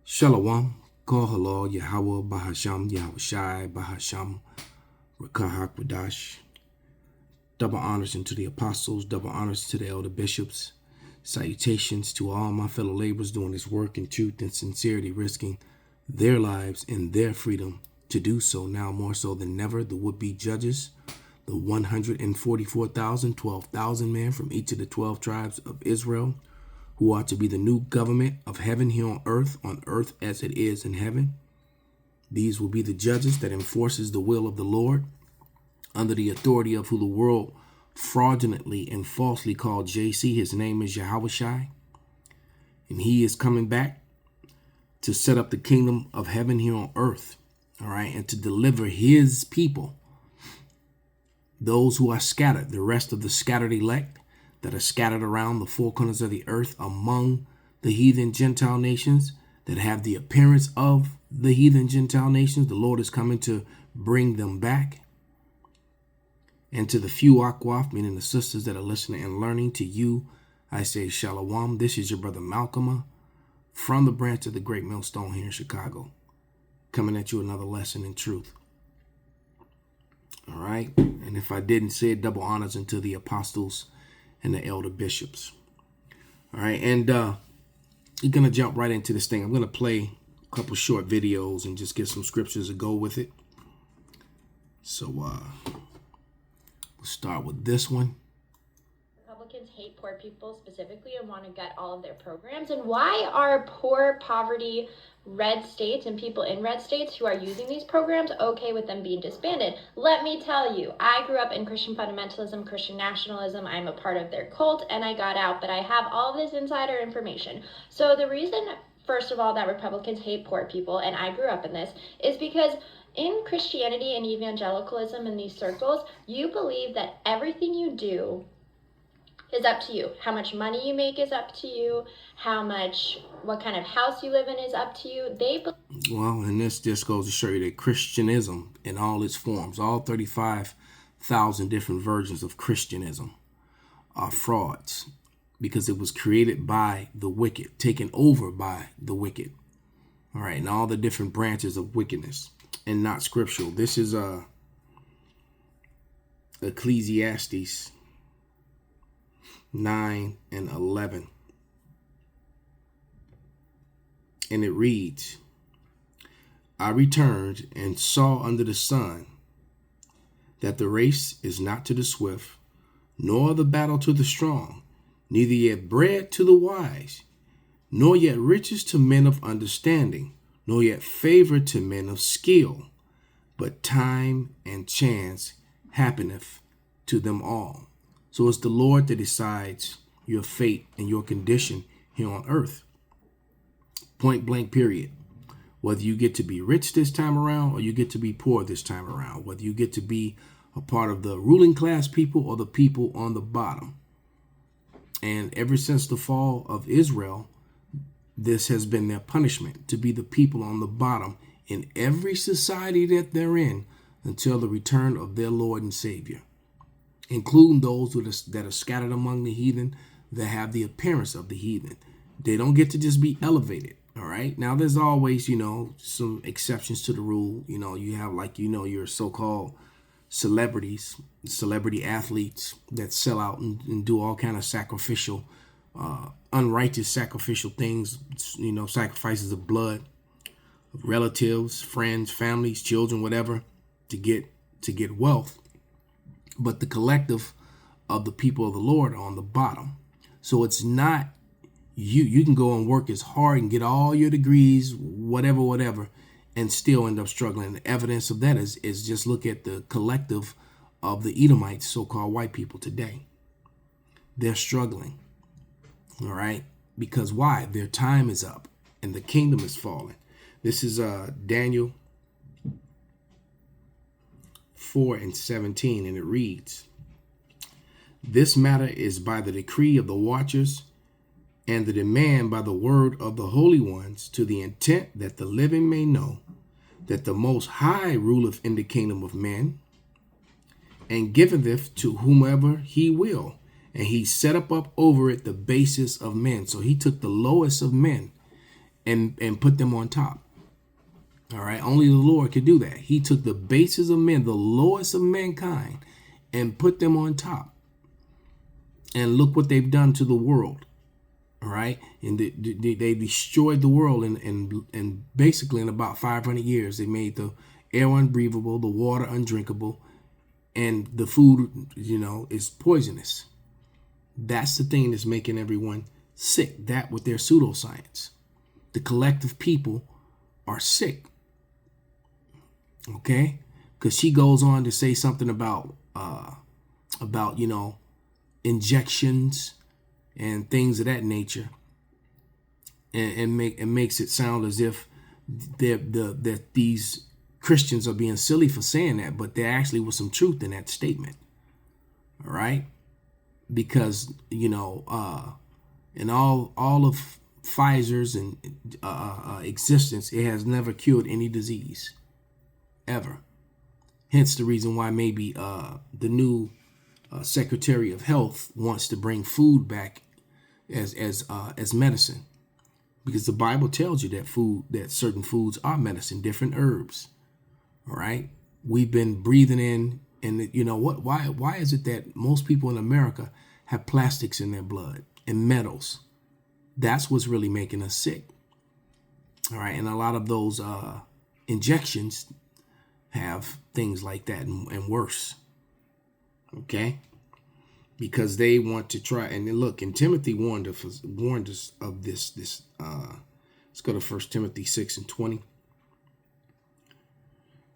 Shalom, Kol Halal, Yahweh, Bahasham, Yahushai, Bahasham, Rakahakwadash. Double honors unto the apostles, double honors to the elder bishops. Salutations to all my fellow laborers doing this work in truth and sincerity, risking their lives and their freedom to do so now more so than ever. The would-be judges, the 144,000, 12,000 men from each of the 12 tribes of Israel, who are to be the new government of heaven here on earth as it is in heaven. These will be the judges that enforces the will of the Lord under the authority of who the world fraudulently and falsely called JC. His name is Yahushai, and he is coming back to set up the kingdom of heaven here on earth, all right, and to deliver his people, those who are scattered, the rest of the scattered elect that are scattered around the four corners of the earth among the heathen Gentile nations that have the appearance of the heathen Gentile nations. The Lord is coming to bring them back. And to the few Akwaf, meaning the sisters that are listening and learning, to you, I say Shalom. This is your brother Malcolm from the branch of the Great Millstone here in Chicago, coming at you another lesson in truth. All right. And if I didn't say it, double honors unto the apostles and the elder bishops. All right. And you're going to jump right into this thing. I'm going to play a couple short videos and just get some scriptures to go with it. So we'll start with this one. Republicans hate poor people specifically and want to gut all of their programs. And why are poor, poverty, red states and people in red states who are using these programs okay with them being disbanded? Let me tell you, I grew up in Christian fundamentalism, Christian nationalism. I'm a part of their cult and I got out, but I have all of this insider information. So the reason, first of all, that Republicans hate poor people, and I grew up in this, is because in Christianity and evangelicalism in these circles, you believe that everything you do is up to you. How much money you make is up to you. What kind of house you live in is up to you. Well, and this just goes to show you that Christianism in all its forms, all 35,000 different versions of Christianism, are frauds because it was created by the wicked, taken over by the wicked. All right, and all the different branches of wickedness, and not scriptural. This is Ecclesiastes 9 and 11. And it reads, I returned and saw under the sun that the race is not to the swift, nor the battle to the strong, neither yet bread to the wise, nor yet riches to men of understanding, nor yet favor to men of skill, but time and chance happeneth to them all. So it's the Lord that decides your fate and your condition here on earth. Point blank, period. Whether you get to be rich this time around or you get to be poor this time around, whether you get to be a part of the ruling class people or the people on the bottom. And ever since the fall of Israel, this has been their punishment, to be the people on the bottom in every society that they're in until the return of their Lord and Savior, including those that are scattered among the heathen that have the appearance of the heathen. They don't get to just be elevated. All right. Now, there's always, some exceptions to the rule. You have your so-called celebrities, celebrity athletes that sell out and do all kind of sacrificial, unrighteous sacrificial things, sacrifices of blood, of relatives, friends, families, children, whatever, to get wealth. But the collective of the people of the Lord are on the bottom. So it's not you can go and work as hard and get all your degrees, whatever, and still end up struggling. The evidence of that is just look at the collective of the Edomites, so-called white people today. They're struggling. All right. Because why? Their time is up and the kingdom is falling. This is Daniel 4 and 17, and it reads, this matter is by the decree of the watchers and the demand by the word of the holy ones, to the intent that the living may know that the Most High ruleth in the kingdom of men and giveth to whomever he will. And he set up over it the basis of men. So he took the lowest of men and put them on top. All right. Only the Lord could do that. He took the bases of men, the lowest of mankind, and put them on top. And look what they've done to the world. All right. And they destroyed the world. And basically in about 500 years, they made the air unbreathable, the water undrinkable, and the food, is poisonous. That's the thing that's making everyone sick. That with their pseudoscience. The collective people are sick. Okay? Because she goes on to say something about injections and things of that nature, and makes it sound as if that these Christians are being silly for saying that, but there actually was some truth in that statement. All right, because in all of Pfizer's and existence, it has never cured any disease ever. Hence the reason why maybe the new Secretary of Health wants to bring food back as medicine, because the Bible tells you that certain foods are medicine, different herbs. All right, we've been breathing in, and why is it that most people in America have plastics in their blood and metals? That's what's really making us sick. All right, and a lot of those injections have things like that and worse. Okay, because they want to try. And then look, and Timothy warned us of this. Let's go to 1 Timothy 6:20,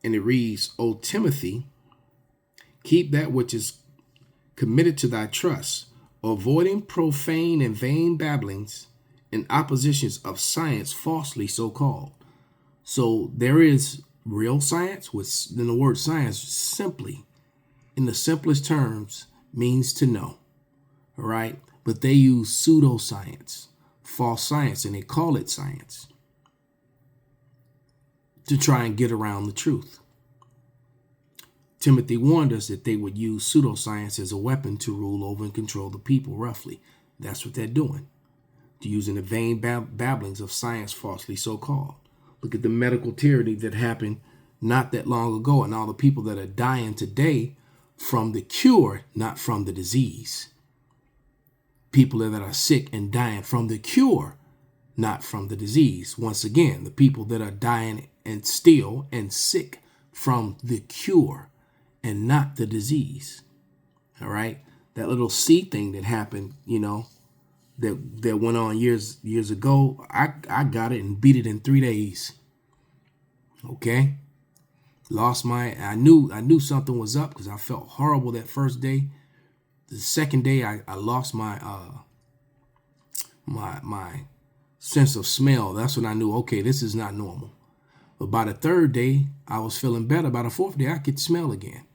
and it reads, "O Timothy, keep that which is committed to thy trust, avoiding profane and vain babblings and oppositions of science falsely so called." So there is real science, which then the word science simply, in the simplest terms, means to know. All right. But they use pseudoscience, false science, and they call it science to try and get around the truth. Timothy warned us that they would use pseudoscience as a weapon to rule over and control the people, roughly. That's what they're doing. They're using the vain babblings of science falsely so called. Look at the medical tyranny that happened not that long ago, and all the people that are dying today from the cure, not from the disease. People that are sick and dying from the cure, not from the disease. Once again, the people that are dying and still and sick from the cure and not the disease. All right. That little C thing that happened, that went on years ago. I got it and beat it in 3 days. Okay. I knew something was up because I felt horrible that first day. The second day I lost my my sense of smell. That's when I knew, okay, this is not normal. But by the third day, I was feeling better. By the fourth day, I could smell again.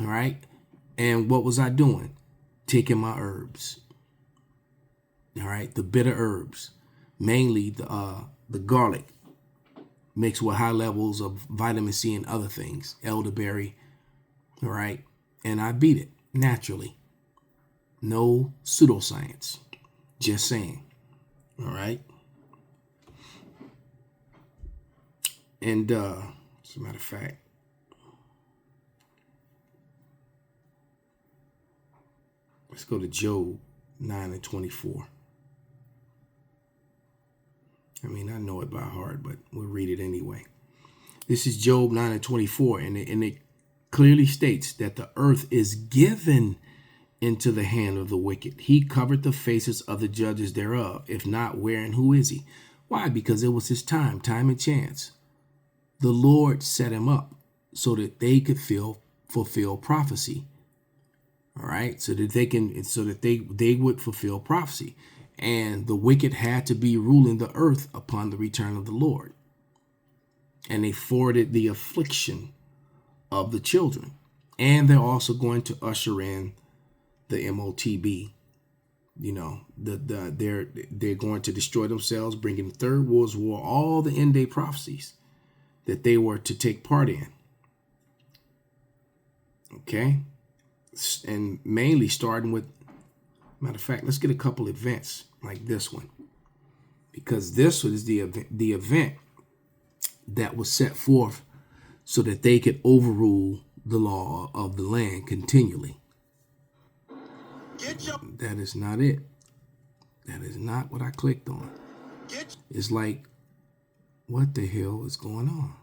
All right. And what was I doing? Taking my herbs. All right. The bitter herbs, mainly the garlic, mixed with high levels of vitamin C and other things, elderberry. All right. And I beat it naturally. No pseudoscience. Just saying. All right. And as a matter of fact, let's go to Job 9:24. I mean, I know it by heart, but we'll read it anyway. This is Job 9:24, and it clearly states that the earth is given into the hand of the wicked. He covered the faces of the judges thereof. If not, where and who is he? Why? Because it was his time and chance. The Lord set him up so that they could fulfill prophecy. All right, so that they would fulfill prophecy. And the wicked had to be ruling the earth upon the return of the Lord. And they forwarded the affliction of the children. And they're also going to usher in the MOTB. They're going to destroy themselves, bringing the Third World War, all the end day prophecies that they were to take part in. Okay? And mainly starting with, matter of fact, let's get a couple events like this one. because this was the event that was set forth so that they could overrule the law of the land continually. That is not it. That is not what I clicked on. It's like, what the hell is going on?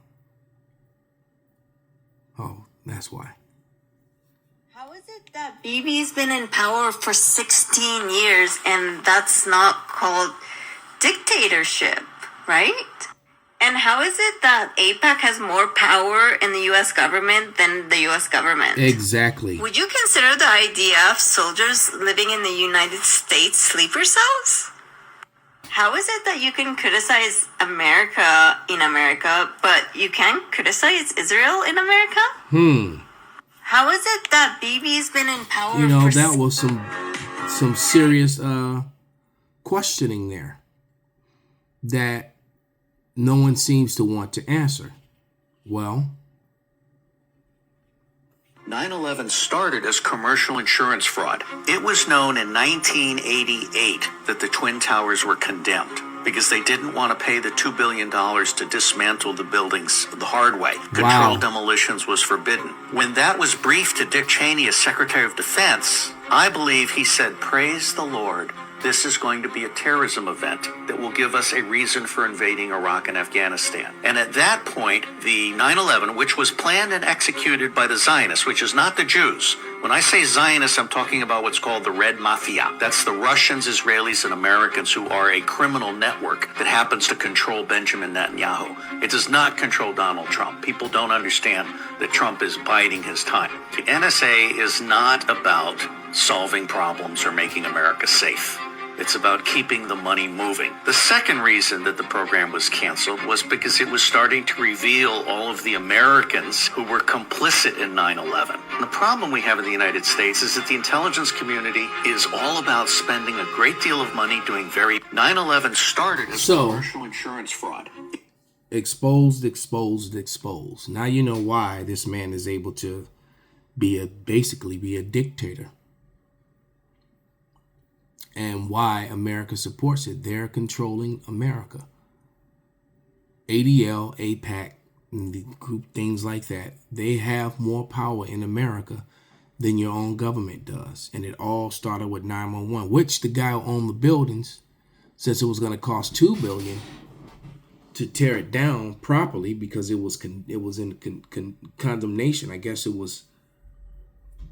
Oh, that's why. How is it that Bibi's been in power for 16 years and that's not called dictatorship, right? And how is it that AIPAC has more power in the U.S. government than the U.S. government? Exactly. Would you consider the idea of soldiers living in the United States sleeper cells? How is it that you can criticize America in America, but you can't criticize Israel in America? How is it that Bibi's been in power for... that was some serious questioning there that no one seems to want to answer. Well, 9/11 started as commercial insurance fraud. It was known in 1988 that the Twin Towers were condemned because they didn't want to pay the $2 billion to dismantle the buildings the hard way. Controlled demolitions was forbidden. When that was briefed to Dick Cheney as Secretary of Defense, I believe he said, "Praise the Lord. This is going to be a terrorism event that will give us a reason for invading Iraq and Afghanistan." And at that point, the 9/11, which was planned and executed by the Zionists, which is not the Jews. When I say Zionists, I'm talking about what's called the Red Mafia. That's the Russians, Israelis, and Americans who are a criminal network that happens to control Benjamin Netanyahu. It does not control Donald Trump. People don't understand that Trump is biding his time. The NSA is not about solving problems or making America safe. It's about keeping the money moving. The second reason that the program was canceled was because it was starting to reveal all of the Americans who were complicit in 9/11. And the problem we have in the United States is that the intelligence community is all about spending a great deal of money doing 9/11 started as commercial insurance fraud. Exposed. Now you know why this man is able to basically be a dictator. And why America supports it. They're controlling America. ADL, AIPAC, and the group, things like that. They have more power in America than your own government does. And it all started with 911, which the guy who owned the buildings, since it was going to cost $2 billion to tear it down properly because it was in condemnation. I guess it was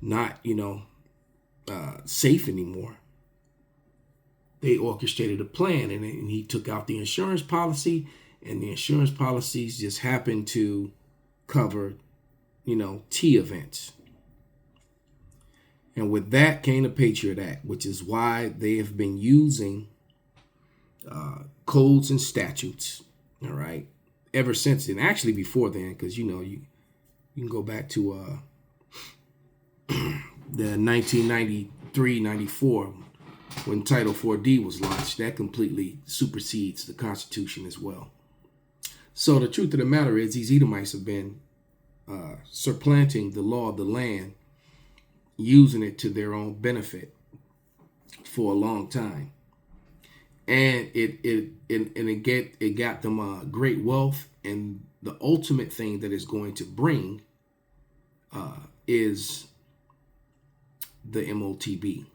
not, safe anymore. They orchestrated a plan, and he took out the insurance policy, and the insurance policies just happened to cover, T events. And with that came the Patriot Act, which is why they have been using codes and statutes, all right, ever since then. Actually, before then, because, you can go back to the 1993-94 when Title 4D was launched. That completely supersedes the Constitution as well. So the truth of the matter is these Edomites have been supplanting the law of the land, using it to their own benefit for a long time. And it got them great wealth. And the ultimate thing that it's going to bring is the MOTB.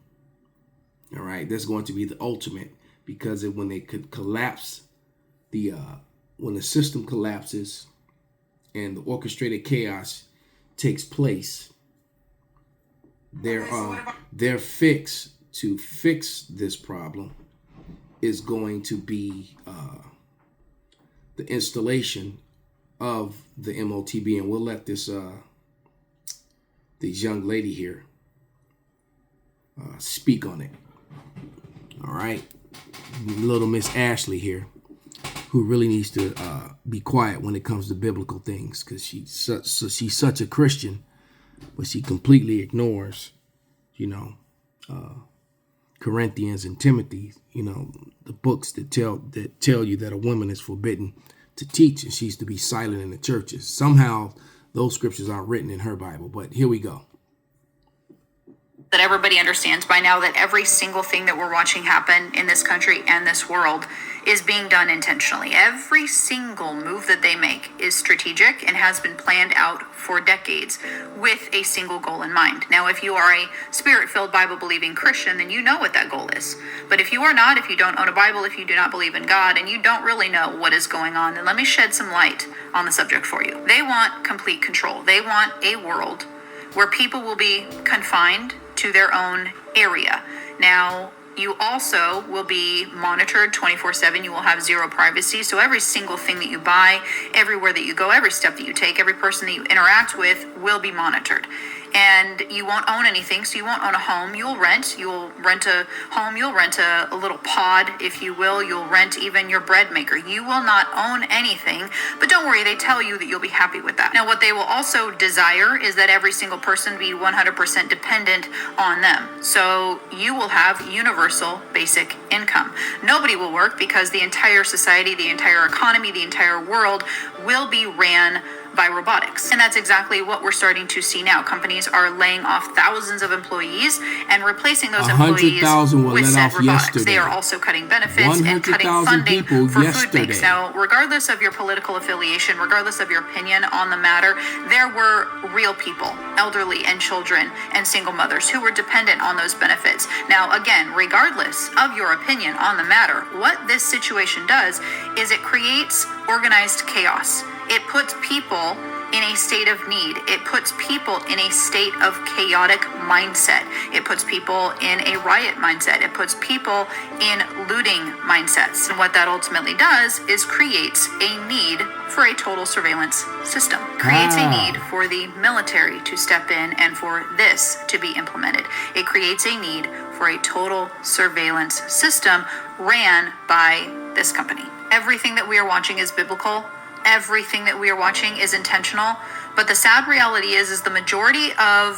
All right, that's going to be the ultimate, because when they could collapse when the system collapses and the orchestrated chaos takes place, their fix to fix this problem is going to be the installation of the MOTB, and we'll let this young lady here speak on it. All right, little Miss Ashley here, who really needs to be quiet when it comes to biblical things, because she's such a Christian, but she completely ignores, Corinthians and Timothy, the books that tell you that a woman is forbidden to teach and she's to be silent in the churches. Somehow those scriptures aren't written in her Bible, but here we go. that everybody understands by now that every single thing that we're watching happen in this country and this world is being done intentionally. Every single move that they make is strategic and has been planned out for decades with a single goal in mind. Now, if you are a spirit-filled, Bible-believing Christian, then you know what that goal is. But if you are not, if you don't own a Bible, if you do not believe in God, and you don't really know what is going on, then let me shed some light on the subject for you. They want complete control. They want a world where people will be confined to their own area. Now, you also will be monitored 24/7. You will have zero privacy. So every single thing that you buy, everywhere that you go, every step that you take, every person that you interact with will be monitored. And you won't own anything, so you won't own a home. You'll rent a home, you'll rent a little pod, if you will. You'll rent even your bread maker. You will not own anything, but don't worry, they tell you that you'll be happy with that. Now, what they will also desire is that every single person be 100% dependent on them. So you will have universal basic income. Nobody will work because the entire society, the entire economy, the entire world will be ran by robotics. And that's exactly what we're starting to see now. Companies are laying off thousands of employees and replacing those employees with said robotics. Yesterday. They are also cutting benefits and cutting funding for food banks. Now, regardless of your political affiliation, regardless of your opinion on the matter, there were real people, elderly and children and single mothers, who were dependent on those benefits. Now, again, regardless of your opinion on the matter, what this situation does is it creates organized chaos. It puts people in a state of need. It puts people in a state of chaotic mindset. It puts people in a riot mindset. It puts people in looting mindsets. And what that ultimately does is creates a need for a total surveillance system. Creates a need for the military to step in and for this to be implemented. It creates a need for a total surveillance system ran by this company. Everything that we are watching is biblical. Everything that we are watching is intentional, but the sad reality is the majority of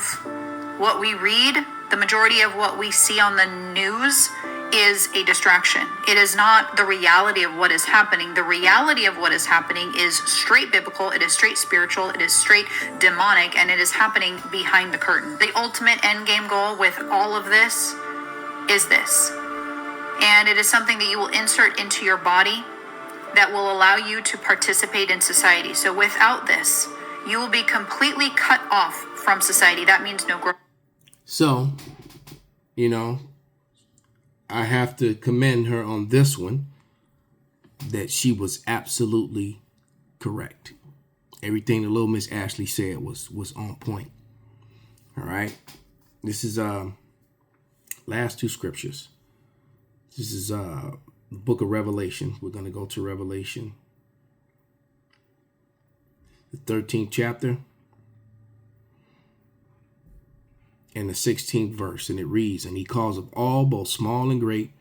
what we read, the majority of what we see on the news is a distraction. It is not the reality of what is happening. The reality of what is happening is straight biblical, it is straight spiritual, it is straight demonic, and it is happening behind the curtain. The ultimate end game goal with all of this is this. And it is something that you will insert into your body that will allow you to participate in society. So without this, you will be completely cut off from society. That means no growth. So, I have to commend her on this one, that she was absolutely correct. Everything that little Miss Ashley said was on point. All right. This is last two scriptures. This is the book of Revelation. We're going to go to Revelation, the 13th chapter and the 16th verse. And it reads, "And he calls of all, both small and great,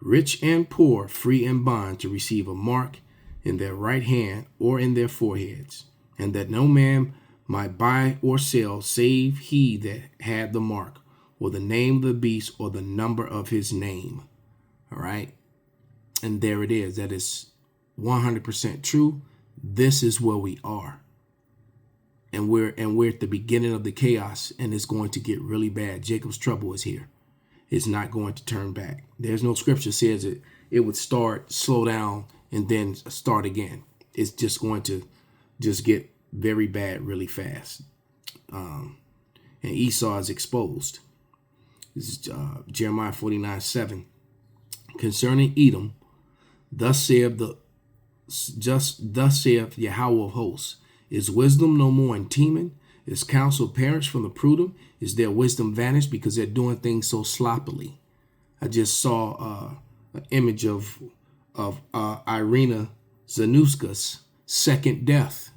rich and poor, free and bond, to receive a mark in their right hand or in their foreheads, and that no man might buy or sell save he that had the mark, or the name of the beast, or the number of his name." All right. And there it is. That is 100% true. This is where we are. And we're at the beginning of the chaos, and it's going to get really bad. Jacob's trouble is here. It's not going to turn back. There's no scripture says it would start, slow down, and then start again. It's just going to just get very bad really fast. And Esau is exposed. This is Jeremiah 49:7. "Concerning Edom, thus saith Yahweh of hosts, is wisdom no more in Teman? Is counsel perished from the prudent? Is their wisdom vanished because they're doing things so sloppily?" I just saw an image of Irina Zanuska's second death.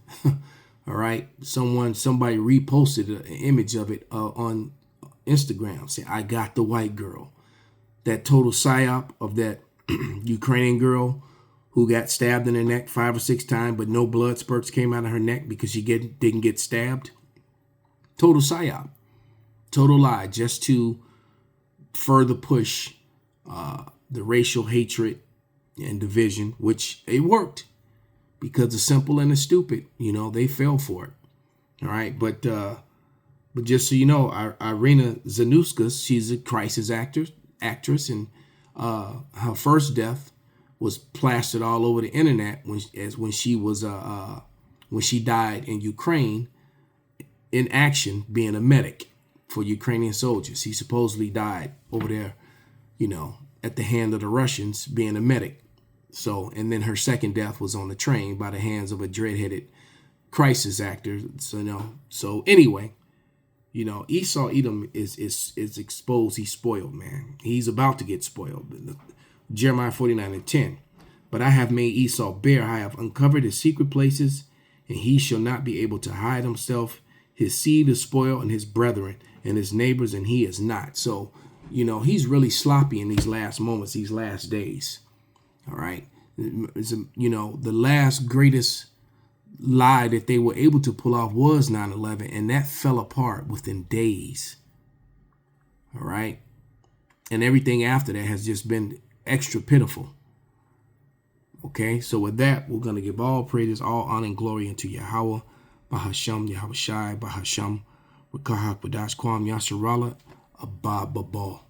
All right, somebody reposted an image of it on Instagram, saying, "I got the white girl." That total psyop of that Ukrainian girl who got stabbed in the neck 5 or 6 times, but no blood spurts came out of her neck because she didn't get stabbed. Total psyop, total lie, just to further push the racial hatred and division, which it worked because the simple and the stupid, they fell for it. All right, but But just so you know, Irina Zanuskis, she's a crisis actress, and her first death was plastered all over the internet when she died in Ukraine in action, being a medic for Ukrainian soldiers. He supposedly died over there, at the hand of the Russians, being a medic. So, and then her second death was on the train by the hands of a dread-headed crisis actor. So anyway, Esau Edom is exposed. He's spoiled, man. He's about to get spoiled. Jeremiah 49:10. But I have made Esau bare. I have uncovered his secret places, and he shall not be able to hide himself. His seed is spoiled, and his brethren and his neighbors, and he is not. So, he's really sloppy in these last moments, these last days. All right. The last greatest lie that they were able to pull off was 9/11, and that fell apart within days. All right. And everything after that has just been extra pitiful. Okay, so with that, we're going to give all praises, all honor, and glory unto Yahweh, Bahasham, Yahweh Shai, Bahasham, Rakahak, Badash, Kwam, Yasharala, Abba, Babal.